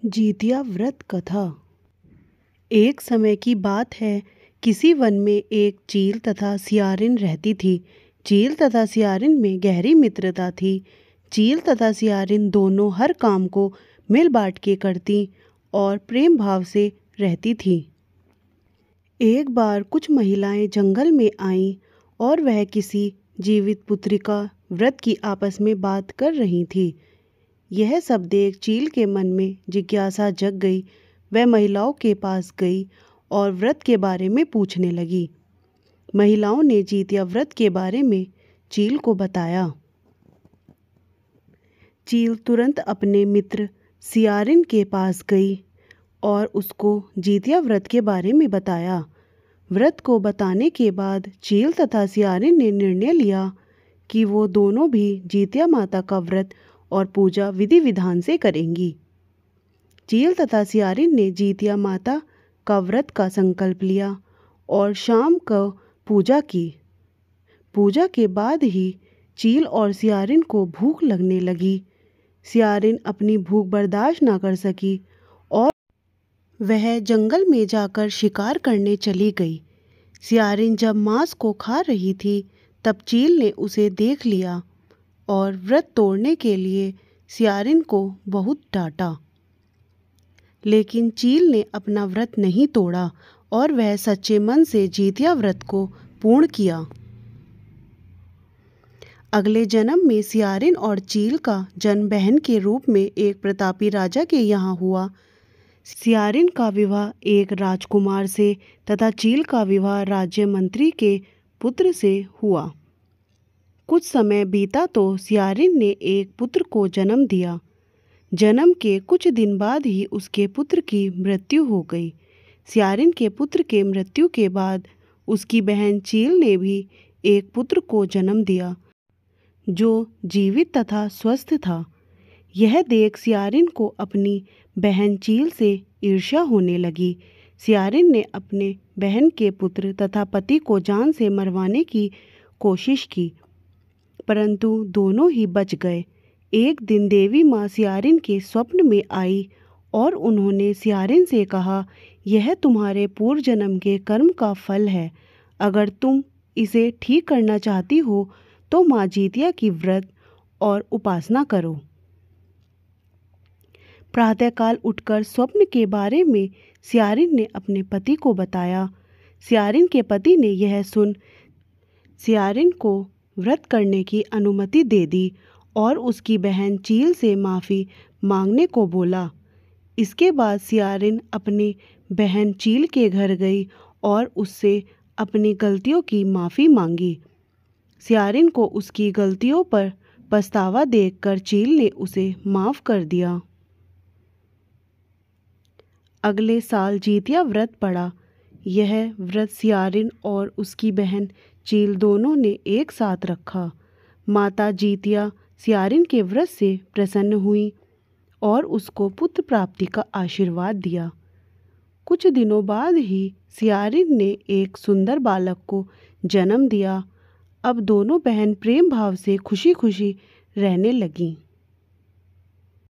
जीतिया व्रत कथा। एक समय की बात है, किसी वन में एक चील तथा सियारिन रहती थी। चील तथा सियारिन में गहरी मित्रता थी। चील तथा सियारिन दोनों हर काम को मिल बांट के करती और प्रेम भाव से रहती थी। एक बार कुछ महिलाएं जंगल में आईं और वह किसी जीवित पुत्रिका व्रत की आपस में बात कर रही थी। यह सब देख चील के मन में जिज्ञासा जग गई। वह महिलाओं के पास गई और व्रत के बारे में पूछने लगी। महिलाओं ने जीतिया व्रत के बारे में चील को बताया। चील तुरंत अपने मित्र सियारिन के पास गई और उसको जीतिया व्रत के बारे में बताया। व्रत को बताने के बाद चील तथा सियारिन ने निर्णय लिया कि वो दोनों भी जीतिया माता का व्रत और पूजा विधि विधान से करेंगी। चील तथा सियारिन ने जीतिया माता का व्रत का संकल्प लिया और शाम को पूजा की। पूजा के बाद ही चील और सियारिन को भूख लगने लगी। सियारिन अपनी भूख बर्दाश्त ना कर सकी और वह जंगल में जाकर शिकार करने चली गई। सियारिन जब मांस को खा रही थी, तब चील ने उसे देख लिया और व्रत तोड़ने के लिए सियारिन को बहुत डांटा। लेकिन चील ने अपना व्रत नहीं तोड़ा और वह सच्चे मन से जीतिया व्रत को पूर्ण किया। अगले जन्म में सियारिन और चील का जन्म बहन के रूप में एक प्रतापी राजा के यहाँ हुआ। सियारिन का विवाह एक राजकुमार से तथा चील का विवाह राज्य मंत्री के पुत्र से हुआ। कुछ समय बीता तो सियारिन ने एक पुत्र को जन्म दिया। जन्म के कुछ दिन बाद ही उसके पुत्र की मृत्यु हो गई। सियारिन के पुत्र के मृत्यु के बाद उसकी बहन चील ने भी एक पुत्र को जन्म दिया, जो जीवित तथा स्वस्थ था। यह देख सियारिन को अपनी बहन चील से ईर्ष्या होने लगी। सियारिन ने अपने बहन के पुत्र तथा पति को जान से मरवाने की कोशिश की, परंतु दोनों ही बच गए। एक दिन देवी माँ सियारिन के स्वप्न में आई और उन्होंने सियारिन से कहा, यह तुम्हारे पूर्व जन्म के कर्म का फल है। अगर तुम इसे ठीक करना चाहती हो तो माँ जीतिया की व्रत और उपासना करो। प्रातःकाल उठकर स्वप्न के बारे में सियारिन ने अपने पति को बताया। सियारिन के पति ने यह सुन सियारिन को व्रत करने की अनुमति दे दी और उसकी बहन चील से माफ़ी मांगने को बोला। इसके बाद सियारिन अपनी बहन चील के घर गई और उससे अपनी गलतियों की माफ़ी मांगी। सियारिन को उसकी गलतियों पर पछतावा देखकर चील ने उसे माफ़ कर दिया। अगले साल जीतिया व्रत पड़ा। यह व्रत सियारिन और उसकी बहन चील दोनों ने एक साथ रखा। माता जीतिया सियारिन के व्रत से प्रसन्न हुई और उसको पुत्र प्राप्ति का आशीर्वाद दिया। कुछ दिनों बाद ही सियारिन ने एक सुंदर बालक को जन्म दिया। अब दोनों बहन प्रेम भाव से खुशी खुशी रहने लगीं।